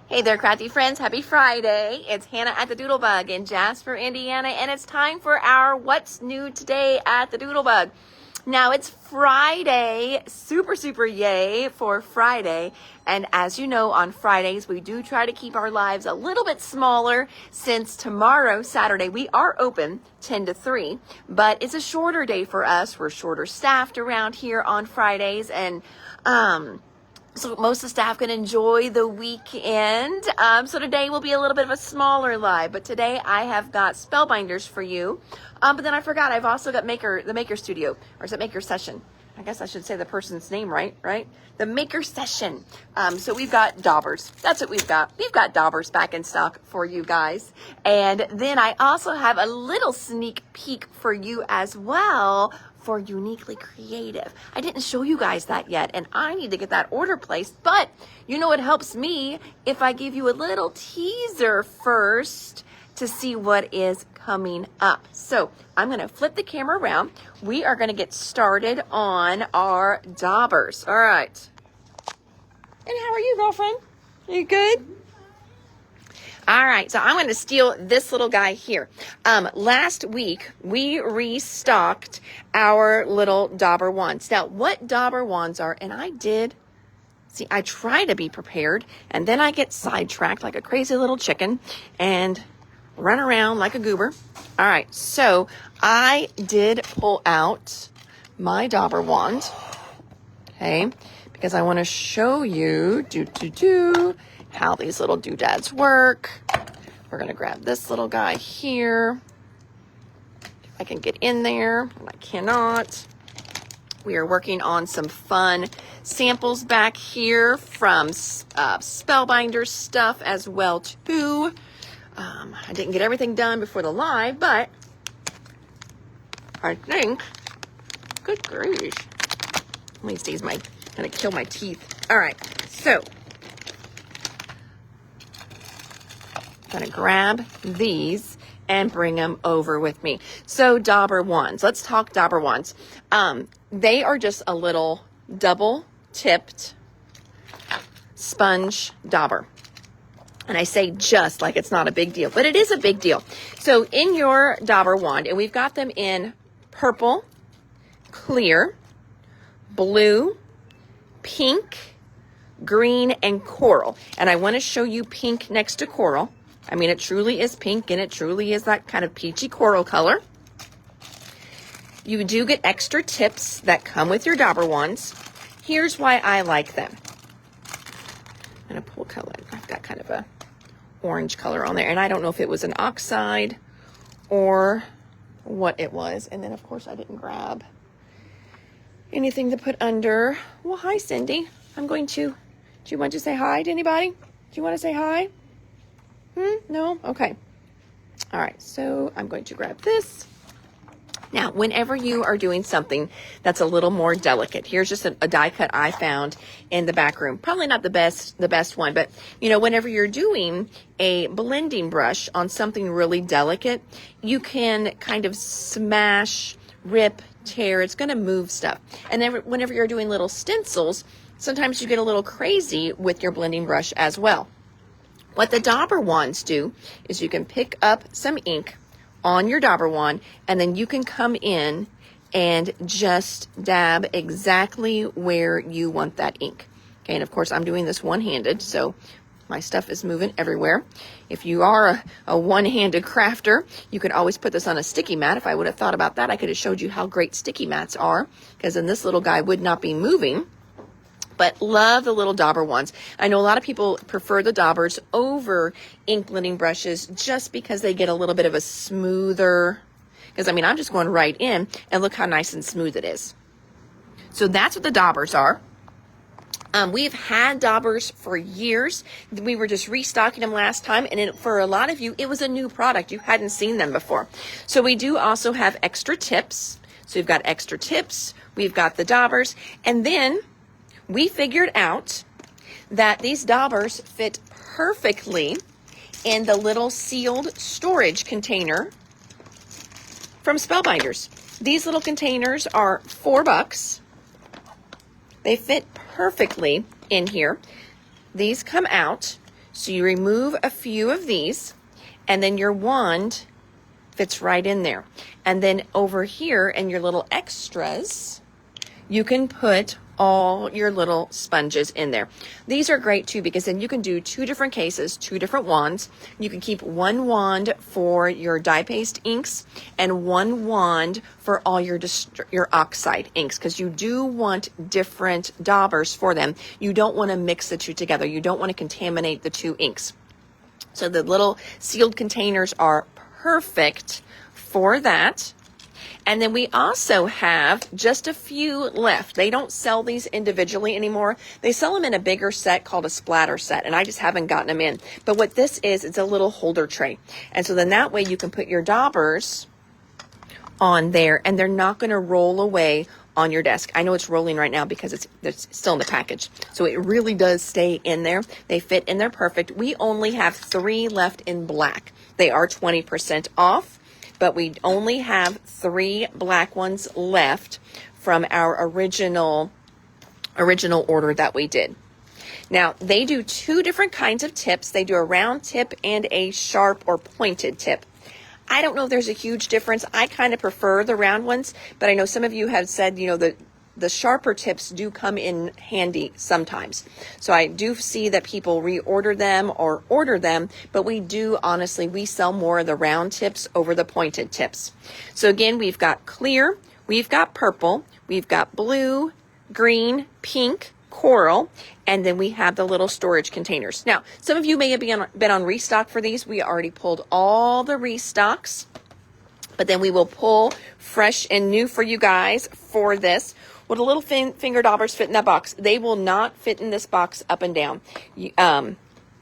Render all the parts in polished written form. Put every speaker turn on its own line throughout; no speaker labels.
Hey there, crafty friends. Happy Friday. It's Hannah at the Doodlebug in Jasper, Indiana, and it's time for our What's New Today at the Doodlebug. Now, it's Friday. Super yay for Friday. And as you know, on Fridays, we do try to keep our lives a little bit smaller since tomorrow, Saturday, we are open 10 to 3, but it's a shorter day for us. We're shorter staffed around here on Fridays, and so most of the staff can enjoy the weekend. So today will be a little bit of a smaller live, but today I have got Spellbinders for you. But then I forgot, I've also got the Maker Studio, or is it Maker Session? I guess I should say the person's name, right? The Maker Session. So we've got daubers. That's what we've got. We've got daubers back in stock for you guys. And then I also have a little sneak peek for you as well for Uniquely Creative. I didn't show you guys that yet, and I need to get that order placed, but you know it helps me if I give you a little teaser first to see what is coming up. So I'm going to flip the camera around. We are going to get started on our daubers. All right. And how are you, girlfriend? You good? All right, so I'm going to steal this little guy here. Last week, we restocked our little dauber wands. Now, what dauber wands are, and I try to be prepared, and then I get sidetracked like a crazy little chicken and run around like a goober. All right, so I did pull out my dauber wand, okay, because I want to show you, how these little doodads work. We're going to grab this little guy here. If I can get in there, and I cannot. We are working on some fun samples back here from Spellbinders stuff as well too. I didn't get everything done before the live, but I think, good grief. Let me see, gonna kill my teeth. All right, so I'm gonna grab these and bring them over with me. So dauber wands, let's talk dauber wands. They are just a little double tipped sponge dauber. And I say just like it's not a big deal, but it is a big deal. So in your dauber wand, and we've got them in purple, clear, blue, pink, green, and coral. And I want to show you pink next to coral. I mean, it truly is pink, and it truly is that kind of peachy coral color. You do get extra tips that come with your dauber wands. Here's why I like them. I'm going to pull color. I've got kind of a orange color on there, and I don't know if it was an oxide or what it was. And then, of course, I didn't grab anything to put under. Well, hi, Cindy. Do you want to say hi to anybody? Do you want to say hi? No? Okay. All right, so I'm going to grab this. Now, whenever you are doing something that's a little more delicate, here's just a die cut I found in the back room. Probably not the best one, but you know, whenever you're doing a blending brush on something really delicate, you can kind of smash, rip, tear. It's going to move stuff. And then whenever you're doing little stencils, sometimes you get a little crazy with your blending brush as well. What the dauber wands do is you can pick up some ink on your dauber wand, and then you can come in and just dab exactly where you want that ink. Okay, and of course I'm doing this one-handed, so my stuff is moving everywhere. If you are a one-handed crafter, you can always put this on a sticky mat. If I would have thought about that, I could have showed you how great sticky mats are, because then this little guy would not be moving. But love the little dauber wands. I know a lot of people prefer the daubers over ink blending brushes just because they get a little bit of a smoother, because I mean, I'm just going right in, and look how nice and smooth it is. So that's what the daubers are. We've had daubers for years. We were just restocking them last time, and for a lot of you, it was a new product. You hadn't seen them before. So we do also have extra tips. So we've got extra tips. We've got the daubers, and then we figured out that these daubers fit perfectly in the little sealed storage container from Spellbinders. These little containers are $4. They fit perfectly in here. These come out So you remove a few of these, and then your wand fits right in there. And then over here in your little extras, you can put all your little sponges in there. These are great too, because then you can do 2 different cases, 2 different wands. You can keep 1 wand for your dye paste inks and 1 wand for all your oxide inks, because you do want different daubers for them. You don't want to mix the 2 together. You don't want to contaminate the 2 inks. So the little sealed containers are perfect for that. And then we also have just a few left. They don't sell these individually anymore. They sell them in a bigger set called a splatter set, and I just haven't gotten them in. But what this is, it's a little holder tray. And so then that way you can put your daubers on there, and they're not going to roll away on your desk. I know it's rolling right now because it's still in the package. So it really does stay in there. They fit in there perfect. We only have 3 left in black. They are 20% off, but we only have 3 black ones left from our original order that we did. Now, they do 2 different kinds of tips. They do a round tip and a sharp or pointed tip. I don't know if there's a huge difference. I kind of prefer the round ones, but I know some of you have said, you know, the sharper tips do come in handy sometimes. So I do see that people reorder them or order them, but we sell more of the round tips over the pointed tips. So again, we've got clear, we've got purple, we've got blue, green, pink, coral, and then we have the little storage containers. Now, some of you may have been on restock for these. We already pulled all the restocks, but then we will pull fresh and new for you guys for this. Would a little finger daubers fit in that box? They will not fit in this box up and down.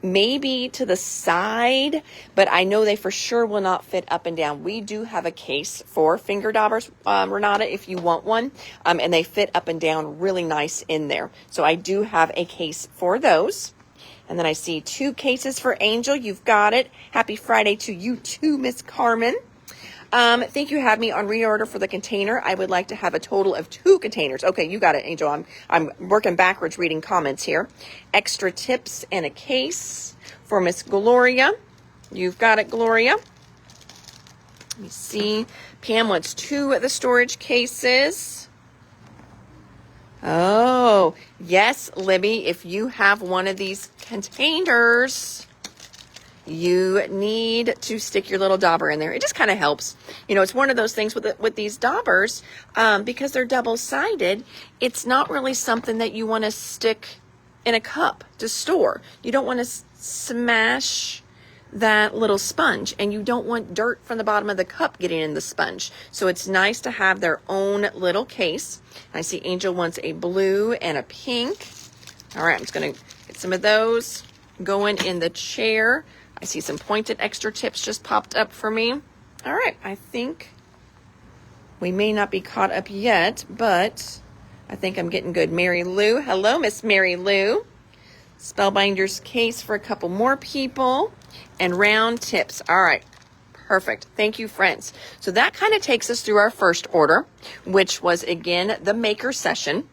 Maybe to the side, but I know they for sure will not fit up and down. We do have a case for finger daubers, Renata, if you want one, and they fit up and down really nice in there. So I do have a case for those. And then I see 2 cases for Angel. You've got it. Happy Friday to you too, Miss Carmen. Think you have me on reorder for the container. I would like to have a total of 2 containers. Okay, you got it, Angel. I'm working backwards reading comments here. Extra tips and a case for Miss Gloria. You've got it, Gloria. Let me see. Pam wants 2 of the storage cases. Oh, yes, Libby, if you have one of these containers, you need to stick your little dauber in there. It just kind of helps. You know, it's one of those things with these daubers, because they're double-sided, it's not really something that you want to stick in a cup to store. You don't want to smash that little sponge, and you don't want dirt from the bottom of the cup getting in the sponge. So it's nice to have their own little case. I see Angel wants a blue and a pink. All right, I'm just going to get some of those going in the chair. I see some pointed extra tips just popped up for me. All right, I think we may not be caught up yet, but I think I'm getting good. Mary Lou. Hello, Miss Mary Lou. Spellbinders case for a couple more people. And round tips. All right, perfect. Thank you, friends. So that kind of takes us through our first order, which was, again, the maker session.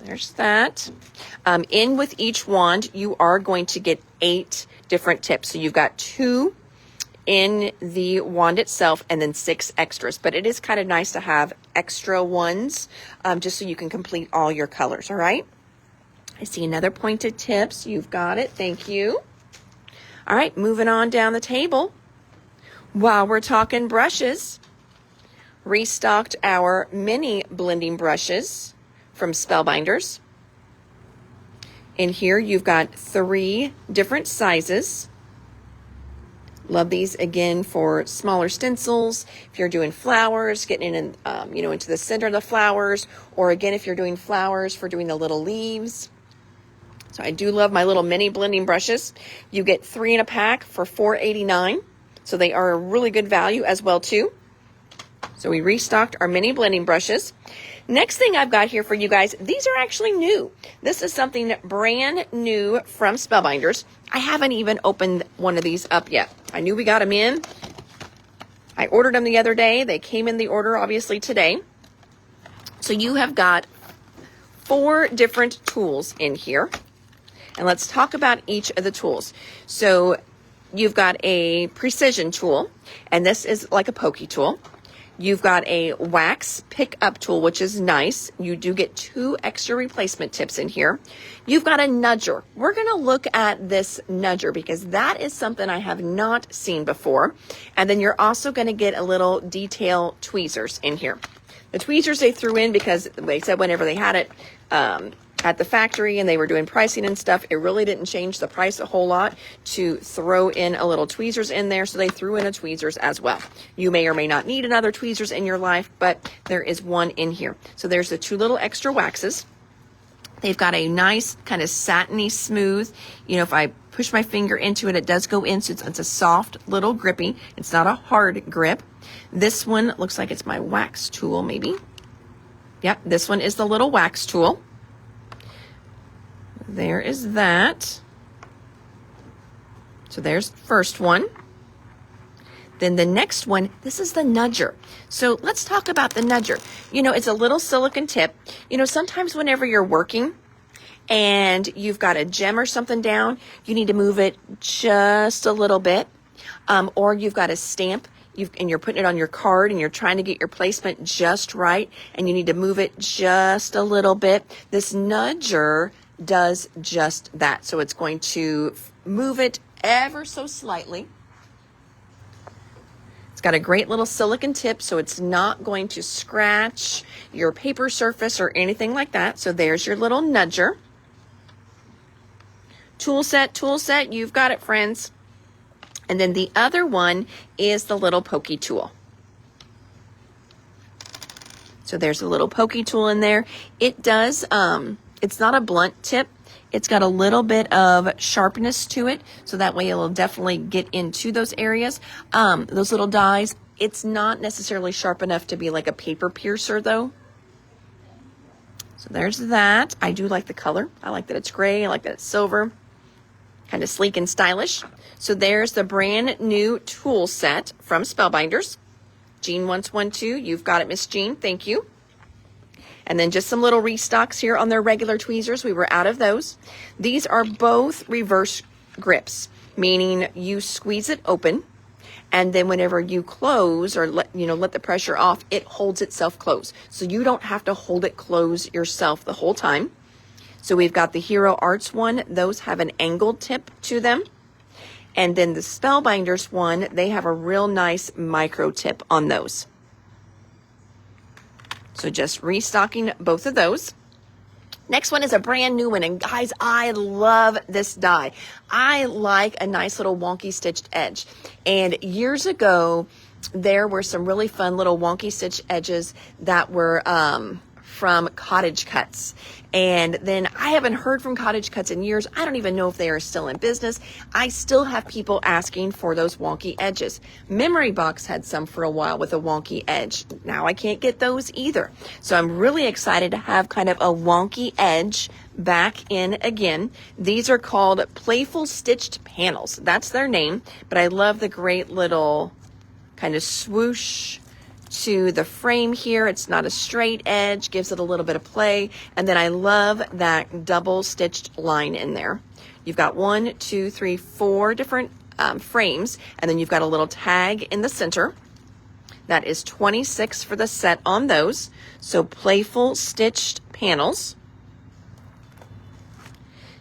There's that. In with each wand, you are going to get 8 different tips. So you've got 2 in the wand itself and then 6 extras. But it is kind of nice to have extra ones, just so you can complete all your colors, all right? I see another pointed tips. You've got it. Thank you. All right, moving on down the table. While we're talking brushes, restocked our mini blending brushes from Spellbinders. In here, you've got 3 different sizes. Love these, again, for smaller stencils. If you're doing flowers, getting in, into the center of the flowers, or again, if you're doing flowers for doing the little leaves. So I do love my little mini blending brushes. You get 3 in a pack for $4.89. So they are a really good value as well, too. So we restocked our mini blending brushes. Next thing I've got here for you guys, these are actually new. This is something brand new from Spellbinders. I haven't even opened one of these up yet. I knew we got them in. I ordered them the other day. They came in the order, obviously, today. So you have got 4 different tools in here. And let's talk about each of the tools. So you've got a precision tool, and this is like a pokey tool. You've got a wax pick-up tool, which is nice. You do get 2 extra replacement tips in here. You've got a nudger. We're going to look at this nudger because that is something I have not seen before. And then you're also going to get a little detail tweezers in here. The tweezers they threw in because they said whenever they had it at the factory and they were doing pricing and stuff, it really didn't change the price a whole lot to throw in a little tweezers in there. So they threw in a tweezers as well. You may or may not need another tweezers in your life, but there is one in here. So there's the 2 little extra waxes. They've got a nice kind of satiny smooth, you know, if I push my finger into it, it does go in. So it's a soft little grippy. It's not a hard grip. This one looks like it's my wax tool maybe. Yep, this one is the little wax tool. There is that. So there's the first one. Then the next one, this is the nudger. So let's talk about the nudger. You know, it's a little silicone tip. You know, sometimes whenever you're working and you've got a gem or something down, you need to move it just a little bit. Or you've got a stamp and you're putting it on your card and you're trying to get your placement just right and you need to move it just a little bit. This nudger does just that. So it's going to move it ever so slightly. It's got a great little silicone tip, so it's not going to scratch your paper surface or anything like that. So there's your little nudger. Tool set, you've got it, friends. And then the other one is the little pokey tool. So there's a little pokey tool in there. It does, it's not a blunt tip. It's got a little bit of sharpness to it, so that way it'll definitely get into those areas. Those little dies, it's not necessarily sharp enough to be like a paper piercer though. So there's that. I do like the color. I like that it's gray. I like that it's silver. Kind of sleek and stylish. So there's the brand new tool set from Spellbinders. Jean wants one too. You've got it, Miss Jean. Thank you. And then just some little restocks here on their regular tweezers. We were out of those. These are both reverse grips, meaning you squeeze it open, and then whenever you close or let the pressure off, it holds itself closed. So you don't have to hold it closed yourself the whole time. So we've got the Hero Arts one. Those have an angled tip to them. And then the Spellbinders one, they have a real nice micro tip on those. So just restocking both of those. Next one is a brand new one. And guys, I love this die. I like a nice little wonky stitched edge. And years ago, there were some really fun little wonky stitch edges that were from Cottage Cuts. And then I haven't heard from Cottage Cuts in years. I don't even know if they are still in business. I still have people asking for those wonky edges. Memory Box had some for a while with a wonky edge. Now I can't get those either. So I'm really excited to have kind of a wonky edge back in again. These are called Playful Stitched Panels. That's their name. But I love the great little kind of swoosh to the frame here. It's not a straight edge, gives it a little bit of play. And then I love that double stitched line in there. You've got 1, 2, 3, 4 different frames, and then you've got a little tag in the center. That is $26 for the set on those. So Playful Stitched Panels.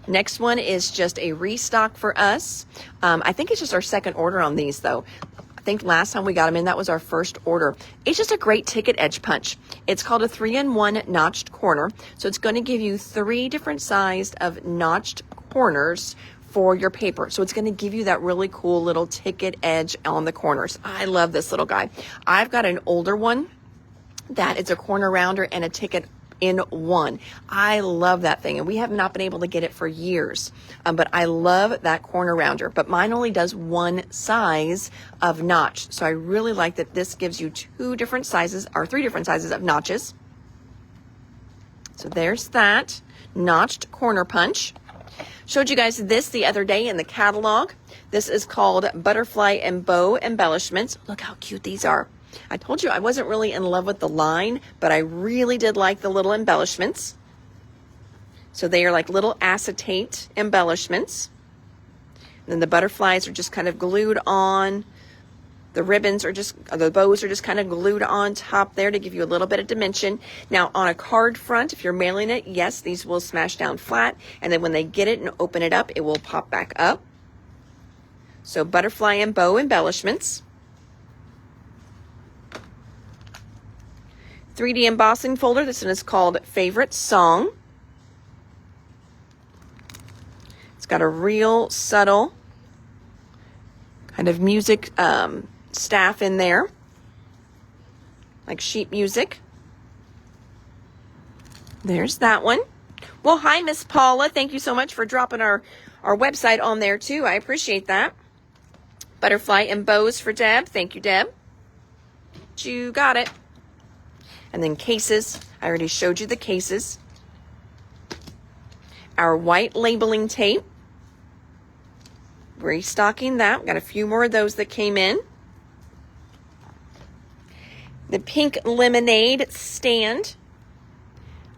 Next one is just a restock for us. I think it's just our second order on these though. I think last time we got them in, that was our first order. It's just a great ticket edge punch. It's called a 3-in-1 notched corner. So it's going to give you 3 different sized of notched corners for your paper. So it's going to give you that really cool little ticket edge on the corners. I love this little guy. I've got an older one that it's a corner rounder and a ticket in one. I love that thing, and we have not been able to get it for years, but I love that corner rounder. But mine only does one size of notch, so I really like that this gives you 2 different sizes or 3 different sizes of notches. So there's that notched corner punch. Showed you guys this the other day in the catalog. This is called Butterfly and Bow Embellishments. Look how cute these are. I told you I wasn't really in love with the line, but I really did like the little embellishments. So they are like little acetate embellishments. And then the butterflies are just kind of glued on. The ribbons are just, the bows are just kind of glued on top there to give you a little bit of dimension. Now on a card front, if you're mailing it, yes, these will smash down flat. And then when they get it and open it up, it will pop back up. So butterfly and bow embellishments. 3D embossing folder. This one is called Favorite Song. It's got a real subtle kind of music staff in there, like sheet music. There's that one. Well, hi, Miss Paula. Thank you so much for dropping our website on there too. I appreciate that. Butterfly and bows for Deb. Thank you, Deb. You got it. And then cases. I already showed you the cases. Our white labeling tape. Restocking that. We've got a few more of those that came in. The pink lemonade stand.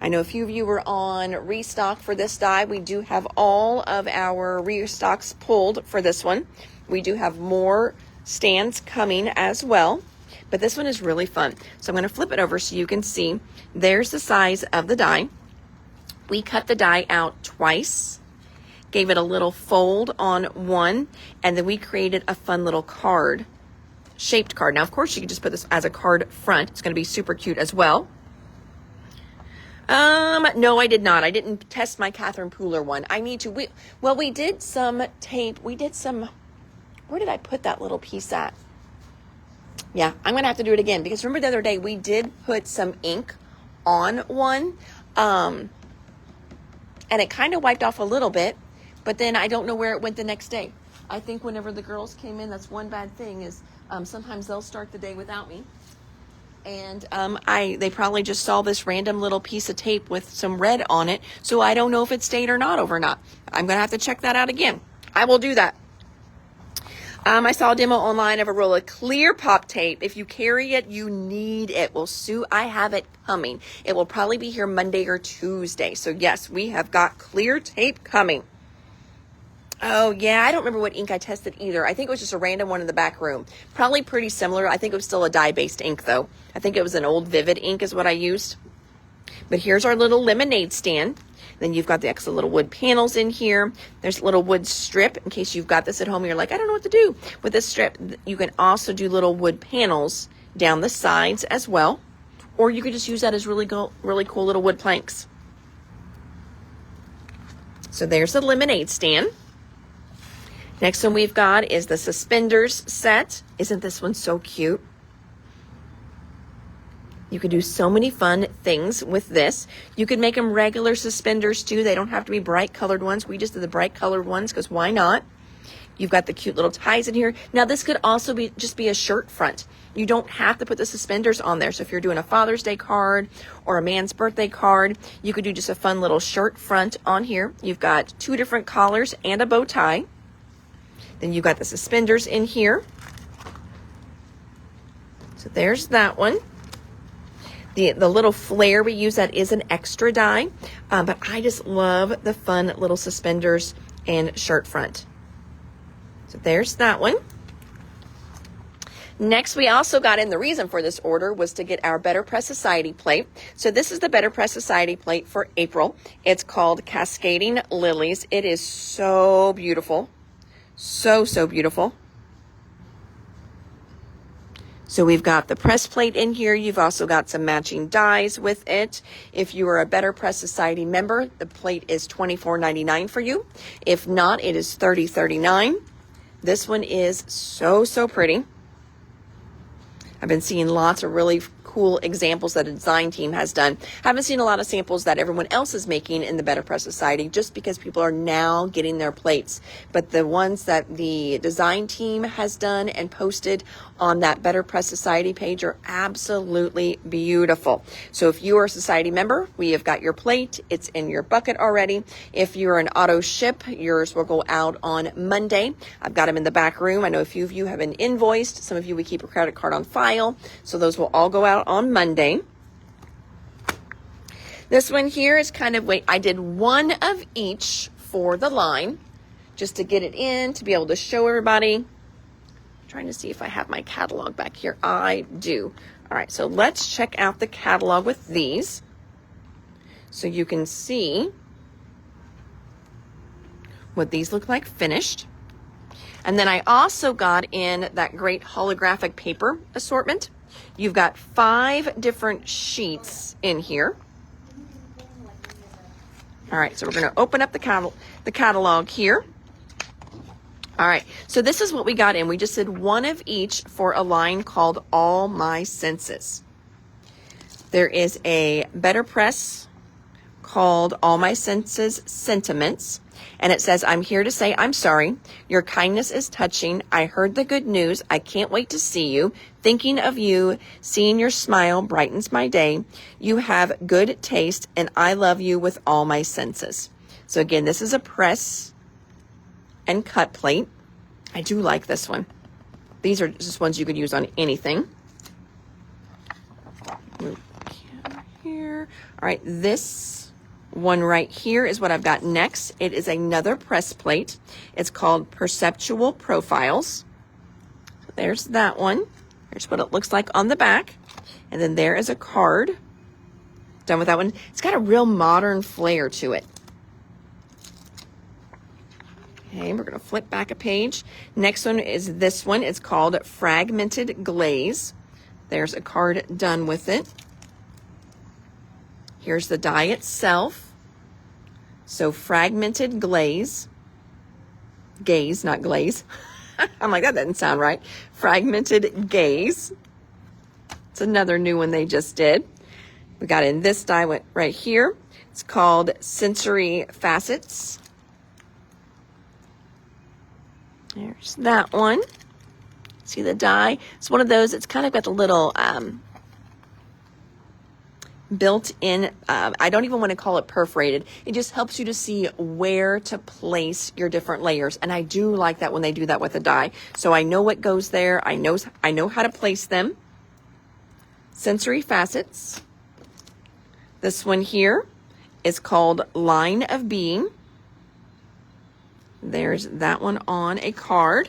I know a few of you were on restock for this die. We do have all of our restocks pulled for this one. We do have more stands coming as well. But this one is really fun. So I'm going to flip it over so you can see. There's the size of the die. We cut the die out twice. Gave it a little fold on one. And then we created a fun little card. Shaped card. Now, of course, you can just put this as a card front. It's going to be super cute as well. No, I did not. I didn't test my Catherine Pooler one. I need to. We did some tape. We did some. Where did I put that little piece at? Yeah, I'm going to have to do it again because remember the other day we did put some ink on one, and it kind of wiped off a little bit, but then I don't know where it went the next day. I think whenever the girls came in, that's one bad thing is sometimes they'll start the day without me. And they probably just saw this random little piece of tape with some red on it. So I don't know if it stayed or not overnight. I'm going to have to check that out again. I will do that. I saw a demo online of a roll of clear pop tape. If you carry it, you need it. Well, Sue, I have it coming. It will probably be here Monday or Tuesday. So yes, we have got clear tape coming. Oh, yeah, I don't remember what ink I tested either. I think it was just a random one in the back room. Probably pretty similar. I think it was still a dye-based ink, though. I think it was an old Vivid ink is what I used. But here's our little lemonade stand. Then you've got the extra little wood panels in here. There's a little wood strip in case you've got this at home and you're like, I don't know what to do. With this strip, you can also do little wood panels down the sides as well. Or you could just use that as really cool little wood planks. So there's the lemonade stand. Next one we've got is the suspenders set. Isn't this one so cute? You could do so many fun things with this. You could make them regular suspenders too. They don't have to be bright colored ones. We just did the bright colored ones because why not? You've got the cute little ties in here. Now this could also be just be a shirt front. You don't have to put the suspenders on there. So if you're doing a Father's Day card or a man's birthday card, you could do just a fun little shirt front on here. You've got 2 different collars and a bow tie. Then you've got the suspenders in here. So there's that one. The little flare we use, that is an extra die. But I just love the fun little suspenders and shirt front. So there's that one. Next, we also got in, the reason for this order was to get our Better Press Society plate. So this is the Better Press Society plate for April. It's called Cascading Lilies. It is so beautiful. So beautiful. So we've got the press plate in here. You've also got some matching dies with it. If you are a Better Press Society member, the plate is $24.99 for you. If not, it is $30.39. This one is so pretty. I've been seeing lots of really cool examples that a design team has done. Haven't seen a lot of samples that everyone else is making in the Better Press Society just because people are now getting their plates. But the ones that the design team has done and posted on that Better Press Society page are absolutely beautiful. So if you are a society member, we have got your plate. It's in your bucket already. If you're an auto ship, yours will go out on Monday. I've got them in the back room. I know a few of you have been invoiced. Some of you, we keep a credit card on file. So those will all go out on Monday. This one here is kind of, wait, I did one of each for the line, just to get it in, to be able to show everybody. I'm trying to see if I have my catalog back here. I do. All right, so let's check out the catalog with these so you can see what these look like finished. And then I also got in that great holographic paper assortment. You've got 5 different sheets in here. All right, so we're going to open up the catalog here. All right, so this is what we got in. We just did one of each for a line called All My Senses. There is a better press called All My Senses Sentiments. And it says, I'm here to say I'm sorry. Your kindness is touching. I heard the good news. I can't wait to see you. Thinking of you, seeing your smile brightens my day. You have good taste, and I love you with all my senses. So again, this is a press and cut plate. I do like this one. These are just ones you could use on anything. Move here. All right, this one right here is what I've got next. It is another press plate. It's called Perceptual Profiles. So there's that one. Here's what it looks like on the back. And then there is a card. Done with that one. It's got a real modern flair to it. Okay, we're going to flip back a page. Next one is this one. It's called Fragmented Glaze. There's a card done with it. Here's the die itself. So fragmented glaze. Gaze, not glaze. I'm like, that doesn't sound right. Fragmented gaze. It's another new one they just did. We got in this die right here. It's called Sensory Facets. There's that one. See the die? It's one of those, it's kind of got the little built-in, I don't even want to call it perforated. It just helps you to see where to place your different layers. And I do like that when they do that with a die. So I know what goes there. I know how to place them. Sensory Facets. This one here is called Line of Being. There's that one on a card.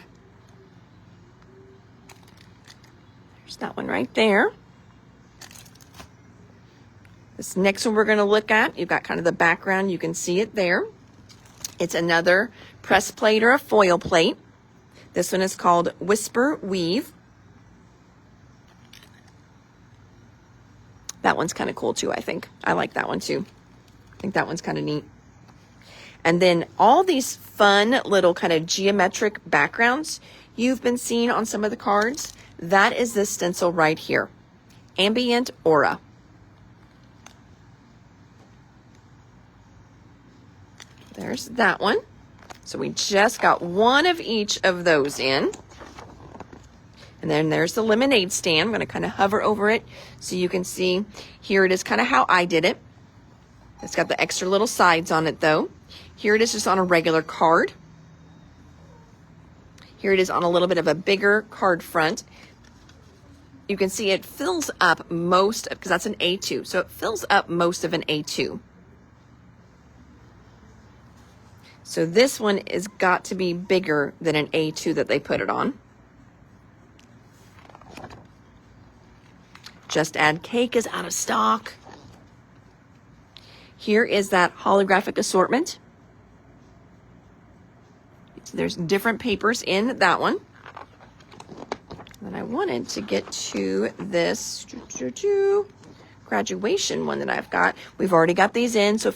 There's that one right there. This next one we're going to look at, you've got kind of the background. You can see it there. It's another press plate or a foil plate. This one is called Whisper Weave. That one's kind of cool too, I think. I like that one too. I think that one's kind of neat. And then all these fun little kind of geometric backgrounds you've been seeing on some of the cards, that is this stencil right here. Ambient Aura. There's that one. So we just got one of each of those in. And then there's the lemonade stand. I'm going to kind of hover over it so you can see. Here it is kind of how I did it. It's got the extra little sides on it though. Here it is just on a regular card. Here it is on a little bit of a bigger card front. You can see it fills up most, because that's an A2. So it fills up most of an A2. So this one has got to be bigger than an A2 that they put it on. Just Add Cake is out of stock. Here is that holographic assortment. So there's different papers in that one. And I wanted to get to this graduation one that I've got. We've already got these in, so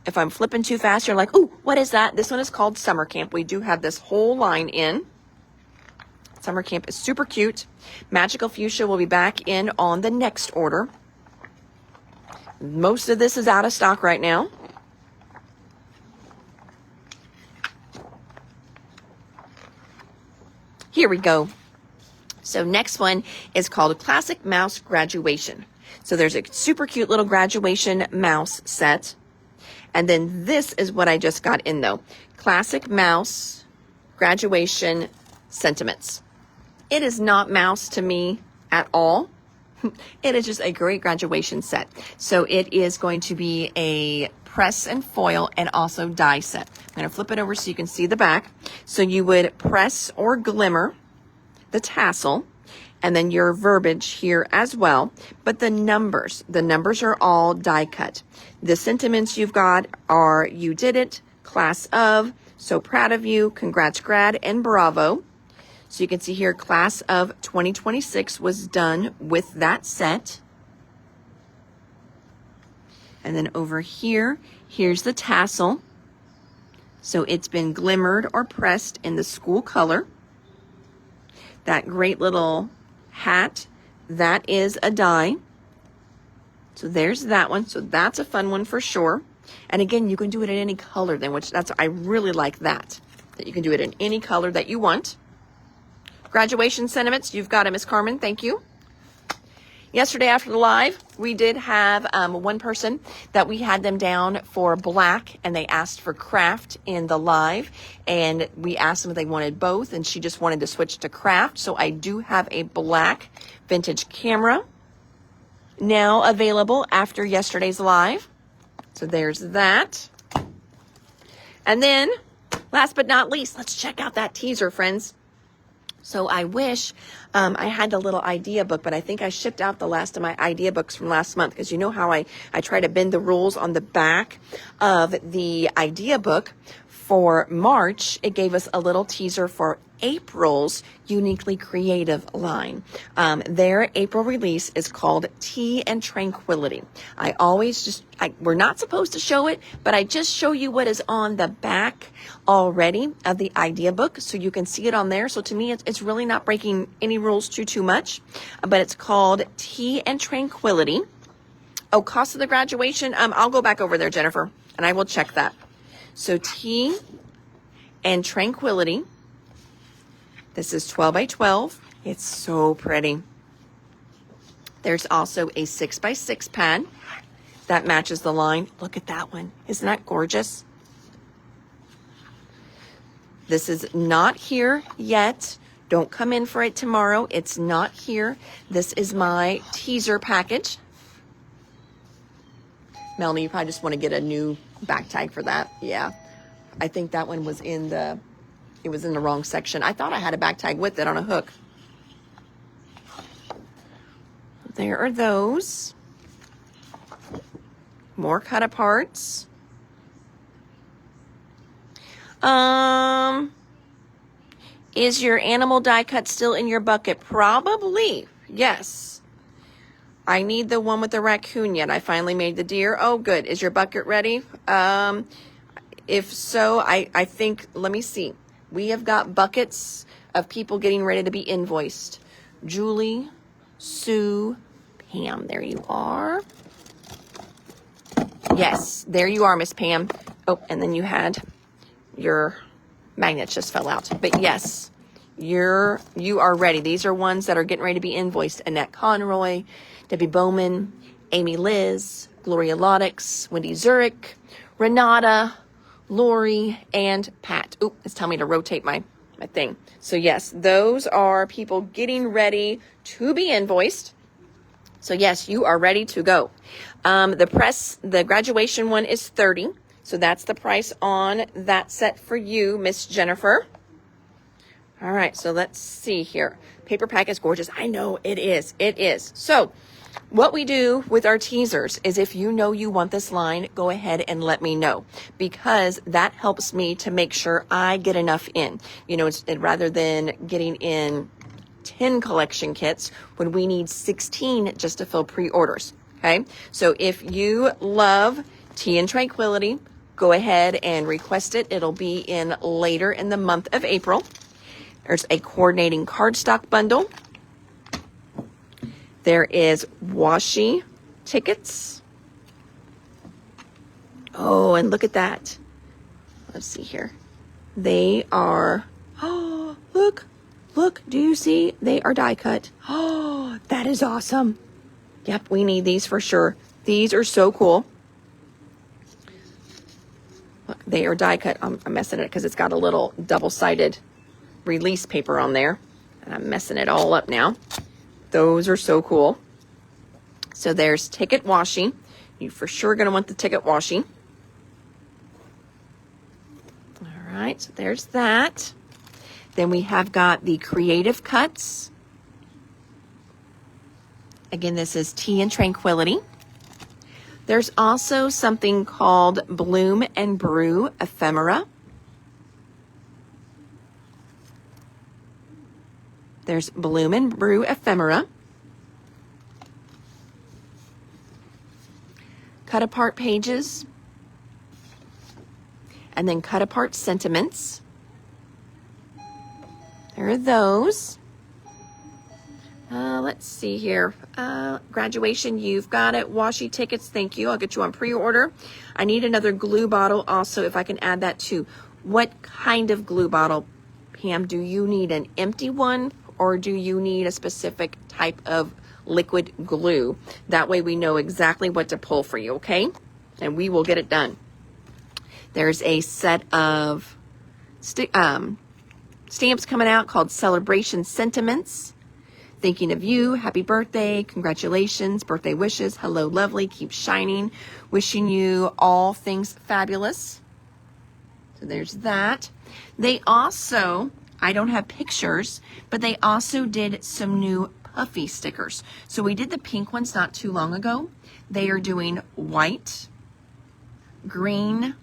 if I'm flipping too fast, you're like, oh, what is that? This one is called Summer Camp. We do have this whole line in. Summer Camp is super cute. Magical Fuchsia will be back in on the next order. Most of this is out of stock right now. Here we go. So next one is called Classic Mouse Graduation. So there's a super cute little graduation mouse set. And then this is what I just got in though. Classic Mouse Graduation Sentiments. It is not mouse to me at all. It is just a great graduation set. So it is going to be a press and foil and also die set. I'm going to flip it over so you can see the back. So you would press or glimmer the tassel and then your verbiage here as well. But the numbers are all die cut. The sentiments you've got are "you did it," "class of," "so proud of you," "congrats grad," and "bravo." So you can see here, class of 2026 was done with that set. And then over here, here's the tassel. So it's been glimmered or pressed in the school color. That great little hat, that is a die. So there's that one. So that's a fun one for sure. And again, you can do it in any color then, I really like that you can do it in any color that you want. Graduation sentiments, you've got it, Miss Carmen. Thank you. Yesterday after the live, we did have one person that we had them down for black, and they asked for craft in the live, and we asked them if they wanted both, and she just wanted to switch to craft. So I do have a black vintage camera now available after yesterday's live. So there's that. And then, last but not least, let's check out that teaser, friends. So I wish I had the little idea book, but I think I shipped out the last of my idea books from last month, because you know how I try to bend the rules on the back of the idea book. For March, it gave us a little teaser for April's Uniquely Creative line. Their April release is called Tea and Tranquility. We're not supposed to show it, but I just show you what is on the back already of the idea book, so you can see it on there. So to me, it's really not breaking any rules too much, but it's called Tea and Tranquility. Oh, cost of the graduation. I'll go back over there, Jennifer, and I will check that. So Tea and Tranquility. This is 12 by 12. It's so pretty. There's also a 6 by 6 pad that matches the line. Look at that one. Isn't that gorgeous? This is not here yet. Don't come in for it tomorrow. It's not here. This is my teaser package. Melanie, you probably just want to get a new back tag for that. Yeah. I think that one was it was in the wrong section. I thought I had a back tag with it on a hook. There are those. More cut aparts. Is your animal die cut still in your bucket? Probably. Yes. I need the one with the raccoon yet. I finally made the deer. Oh, good. Is your bucket ready? If so, I think, let me see. We have got buckets of people getting ready to be invoiced. Julie, Sue, Pam. There you are. Yes, there you are, Miss Pam. Oh, and then you had your magnets just fell out. But yes, you are ready. These are ones that are getting ready to be invoiced. Annette Conroy, Debbie Bowman, Amy Liz, Gloria Loddix, Wendy Zurich, Renata, Lori, and Pat. Oop, it's telling me to rotate my thing. So yes, those are people getting ready to be invoiced. So yes, you are ready to go. The graduation one is $30. So that's the price on that set for you, Miss Jennifer. All right, so let's see here. Paper pack is gorgeous. I know it is. It is. So what we do with our teasers is, if you know you want this line, go ahead and let me know, because that helps me to make sure I get enough in. You know, rather than getting in 10 collection kits when we need 16 just to fill pre-orders. Okay, so if you love Tea and Tranquility, go ahead and request it. It'll be in later in the month of April. There's a coordinating cardstock bundle. There is washi tickets. Oh, and look at that. Let's see here. They are, oh, look, do you see? They are die cut. Oh, that is awesome. Yep, we need these for sure. These are so cool. Look, they are die cut. I'm messing it because it's got a little double-sided release paper on there. And I'm messing it all up now. Those are so cool. So there's Ticket Washi. You for sure going to want the Ticket Washi. All right, so there's that. Then we have got the Creative Cuts. Again, this is Tea and Tranquility. There's also something called Bloom and Brew Ephemera. There's Bloom and Brew Ephemera. Cut Apart Pages. And then Cut Apart Sentiments. There are those. Let's see here. Graduation, you've got it. Washi tickets, thank you. I'll get you on pre-order. I need another glue bottle also, if I can add that too. What kind of glue bottle, Pam? Do you need an empty one or do you need a specific type of liquid glue? That way we know exactly what to pull for you, okay? And we will get it done. There's a set of stamps coming out called Celebration Sentiments. Thinking of you, happy birthday, congratulations, birthday wishes, hello lovely, keep shining, wishing you all things fabulous. So there's that. They also, I don't have pictures, but they also did some new puffy stickers. So we did the pink ones not too long ago. They are doing white, green,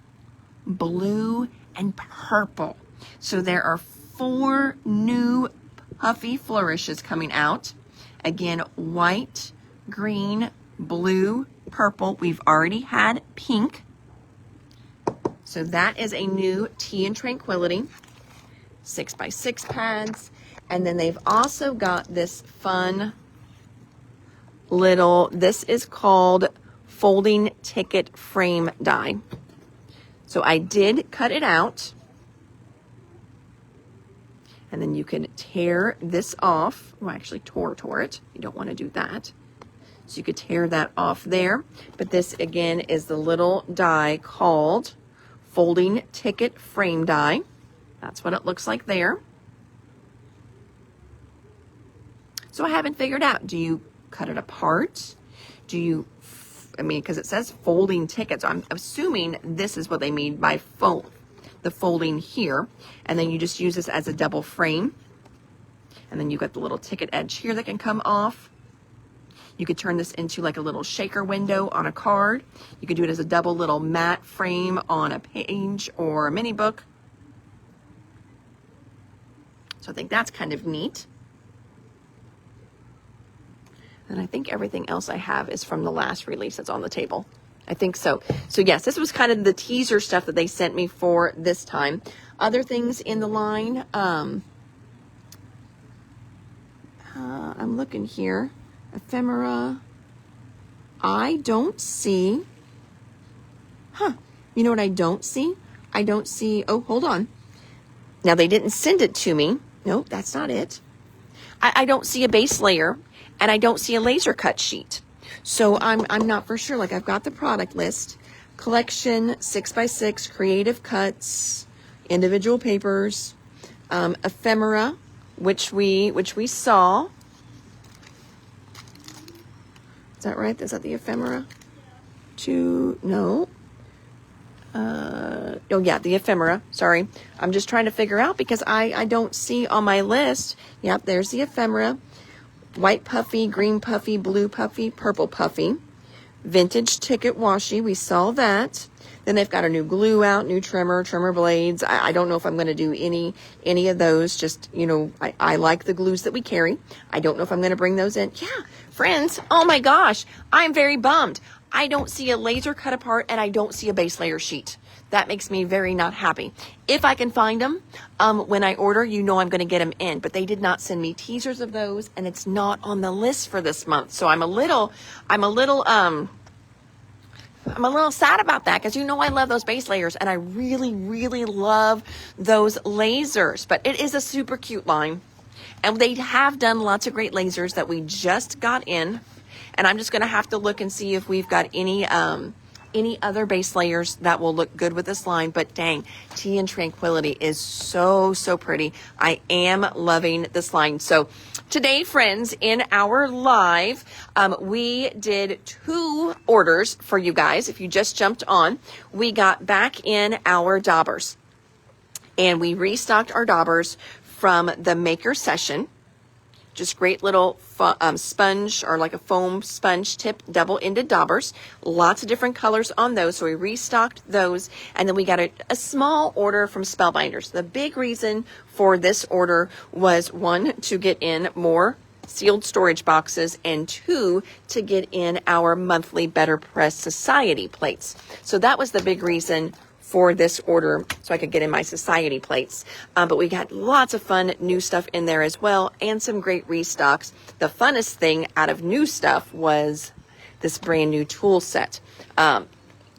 blue, and purple. So there are 4 new puffy flourishes coming out. Again, white, green, blue, purple. We've already had pink. So that is a new Tea and Tranquility 6x6 pads. And then they've also got this fun little, this is called folding ticket frame die. So I did cut it out. And then you can tear this off. Well, I actually tore it. You don't want to do that. So you could tear that off there. But this, again, is the little die called Folding Ticket Frame Die. That's what it looks like there. So I haven't figured out, do you cut it apart? Do you, because it says folding tickets. I'm assuming this is what they mean by fold. The folding here, and then you just use this as a double frame, and then you've got the little ticket edge here that can come off. You could turn this into like a little shaker window on a card. You could do it as a double little matte frame on a page or a mini book. So I think that's kind of neat. And I think everything else I have is from the last release that's on the table. I think so. So yes, this was kind of the teaser stuff that they sent me for this time. Other things in the line, I'm looking here. Ephemera. I don't see. You know what I don't see? I don't see. Oh, hold on. Now they didn't send it to me. Nope, that's not it. I don't see a base layer, and I don't see a laser cut sheet. So I'm not for sure. Like, I've got the product list, collection, 6x6, creative cuts, individual papers, ephemera, which we saw. Is that right? Is that the ephemera? No. Oh yeah, the ephemera. Sorry. I'm just trying to figure out because I don't see on my list. Yep, there's the ephemera. White puffy, green puffy, blue puffy, purple puffy. Vintage ticket washi, we saw that. Then they've got a new glue out, new trimmer blades. I don't know if I'm going to do any of those. Just, I like the glues that we carry. I don't know if I'm going to bring those in. Yeah, friends, oh my gosh, I'm very bummed. I don't see a laser cut apart and I don't see a base layer sheet. That makes me very not happy. If I can find them, when I order, I'm going to get them in. But they did not send me teasers of those, and it's not on the list for this month. So I'm a little sad about that because I love those base layers, and I really, really love those lasers. But it is a super cute line, and they have done lots of great lasers that we just got in, and I'm just going to have to look and see if we've got any other base layers that will look good with this line. But dang, Tea and Tranquility is so pretty. I am loving this line. So Today, friends, in our live, we did 2 orders for you guys. If you just jumped on, we got back in our daubers and we restocked our daubers from the maker session. Just great little sponge or like a foam sponge tip double-ended daubers. Lots of different colors on those. So we restocked those. And then we got a small order from Spellbinders. The big reason for this order was 1, to get in more sealed storage boxes, and 2, to get in our monthly Better Press Society plates. So that was the big reason for this order, so I could get in my society plates. But we got lots of fun new stuff in there as well, and some great restocks. The funnest thing out of new stuff was this brand new tool set.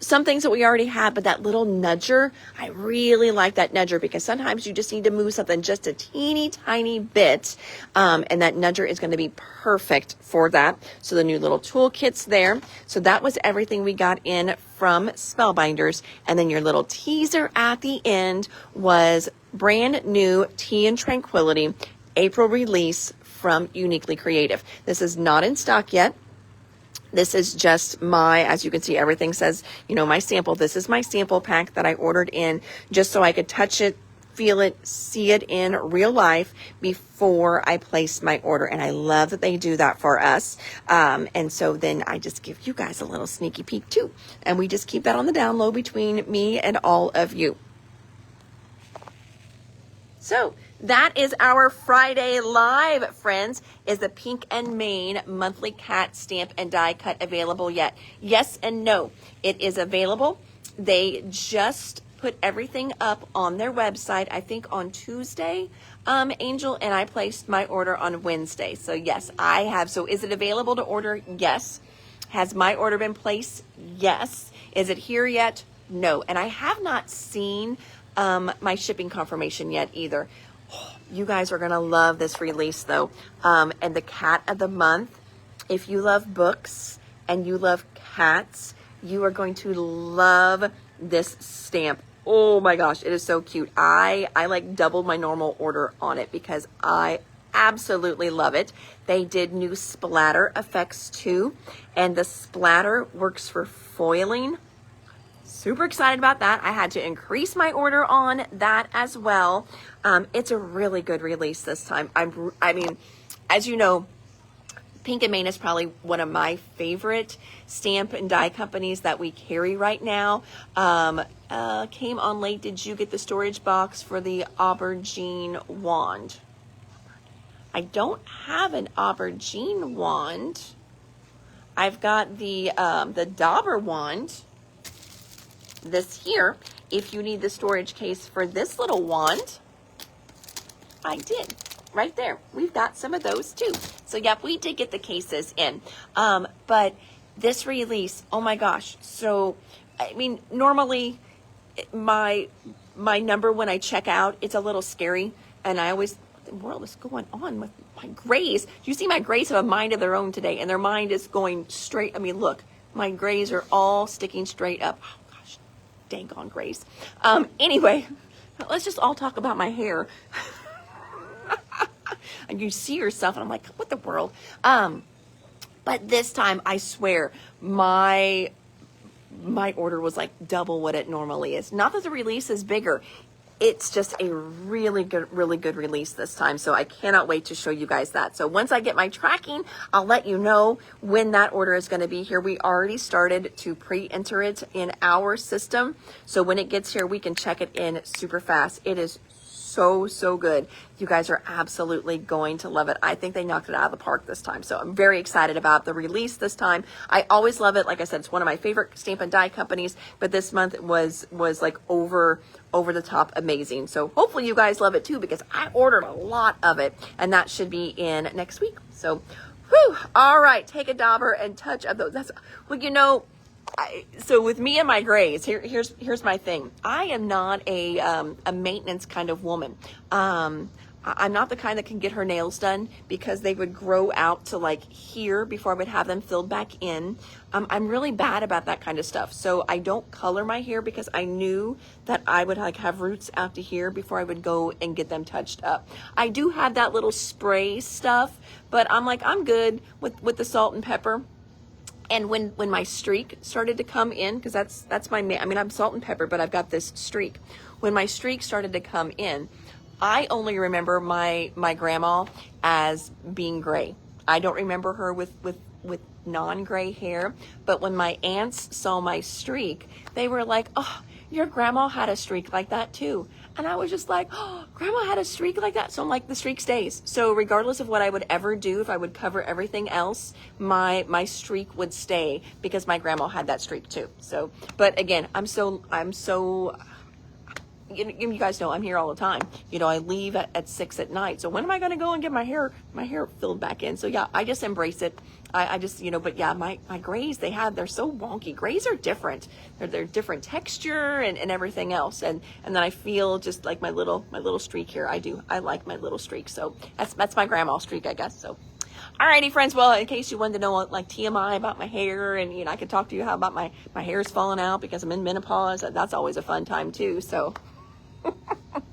Some things that we already had, but that little nudger, I really like that nudger, because sometimes you just need to move something just a teeny tiny bit, and that nudger is going to be perfect for that. So the new little toolkit's there. So that was everything we got in from Spellbinders. And then your little teaser at the end was brand new Tea and Tranquility April release from Uniquely Creative. This is not in stock yet. This is just my, as you can see, everything says, you know, my sample. This is my sample pack that I ordered in just so I could touch it, feel it, see it in real life before I place my order. And I love that they do that for us. And so then I just give you guys a little sneaky peek too. And we just keep that on the down low between me and all of you. So that is our Friday live, friends. Is the Pink and Mane monthly cat stamp and die cut available yet? Yes and no. It is available. They just put everything up on their website, I think on Tuesday, Angel, and I placed my order on Wednesday. So yes, I have. So is it available to order? Yes. Has my order been placed? Yes. Is it here yet? No. And I have not seen my shipping confirmation yet either. You guys are going to love this release though. And the cat of the month, if you love books and you love cats, you are going to love this stamp. Oh my gosh, it is so cute. I like doubled my normal order on it because I absolutely love it. They did new splatter effects too, and the splatter works for foiling. Super excited about that. I had to increase my order on that as well. It's a really good release this time. I mean, as you know, Pink and Mane is probably one of my favorite stamp and die companies that we carry right now. Came on late. Did you get the storage box for the aubergine wand? I don't have an aubergine wand. I've got the dauber wand. This here, if you need the storage case for this little wand, I did right there. We've got some of those too. So yep, we did get the cases in. But this release, oh my gosh. So, I mean, normally my number when I check out, it's a little scary. And I always, what the world is going on with my grays? You see my grays have a mind of their own today, and their mind is going straight. I mean, look, my grays are all sticking straight up. Dang on grace. Anyway, let's just all talk about my hair. And you see yourself and I'm like, what the world? But this time I swear my order was like double what it normally is. Not that the release is bigger. It's just a really good release this time. So I cannot wait to show you guys that. So once I get my tracking, I'll let you know when that order is going to be here. We already started to pre-enter it in our system. So when it gets here, we can check it in super fast. It is so good. You guys are absolutely going to love it. I think they knocked it out of the park this time. So I'm very excited about the release this time. I always love it. Like I said, it's one of my favorite stamp and die companies, but this month was like over the top amazing. So hopefully you guys love it too, because I ordered a lot of it, and that should be in next week. So, whew, all right, take a dauber and touch of those. That's, well, you know, so with me and my grays, here's my thing. I am not a maintenance kind of woman. I'm not the kind that can get her nails done because they would grow out to like here before I would have them filled back in. I'm really bad about that kind of stuff. So I don't color my hair because I knew that I would like have roots out to here before I would go and get them touched up. I do have that little spray stuff, but I'm like, I'm good with the salt and pepper. And when my streak started to come in, because that's my I mean, I'm salt and pepper, but I've got this streak. When my streak started to come in, I only remember my grandma as being gray. I don't remember her with non-gray hair, but when my aunts saw my streak, they were like, "Oh, your grandma had a streak like that too." And I was just like, "Oh, grandma had a streak like that." So I'm like, the streak stays. So regardless of what I would ever do, if I would cover everything else, my streak would stay because my grandma had that streak too. So, but again, I'm so you guys know I'm here all the time. You know, I leave at 6 at night. So when am I going to go and get my hair filled back in? So yeah, I just embrace it. I just, but yeah, my grays, they're so wonky. Grays are different. They're different texture and everything else. And then I feel just like my little streak here. I like my little streak. So that's my grandma streak, I guess. So. Alrighty, friends. Well, in case you wanted to know like TMI about my hair, and I could talk to you how about my hair's falling out because I'm in menopause. That's always a fun time too. So.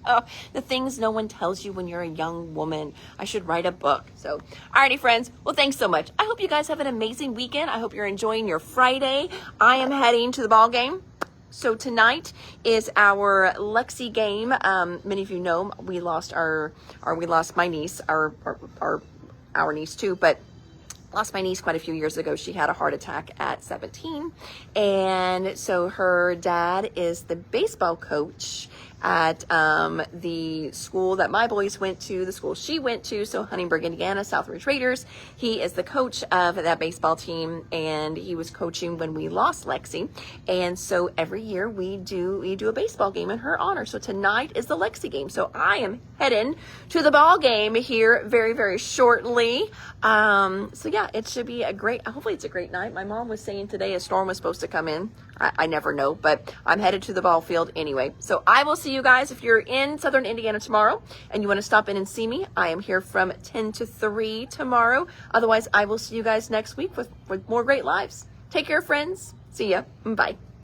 Oh, the things no one tells you when you're a young woman. I should write a book. So, alrighty, friends. Well, thanks so much. I hope you guys have an amazing weekend. I hope you're enjoying your Friday. I am heading to the ball game. So tonight is our Lexi game. Many of you know we lost my niece, our niece too, but lost my niece quite a few years ago. She had a heart attack at 17. And so her dad is the baseball coach at the school that my boys went to, the school she went to, so Huntingburg, Indiana, Southridge Raiders. He is the coach of that baseball team, and he was coaching when we lost Lexi. And so every year we do a baseball game in her honor. So tonight is the Lexi game. So I am heading to the ball game here very, very shortly. So yeah, it should be hopefully it's a great night. My mom was saying today a storm was supposed to come in. I never know, but I'm headed to the ball field anyway. So I will see you guys if you're in Southern Indiana tomorrow and you want to stop in and see me. I am here from 10 to 3 tomorrow. Otherwise, I will see you guys next week with more great lives. Take care, friends. See ya. Bye.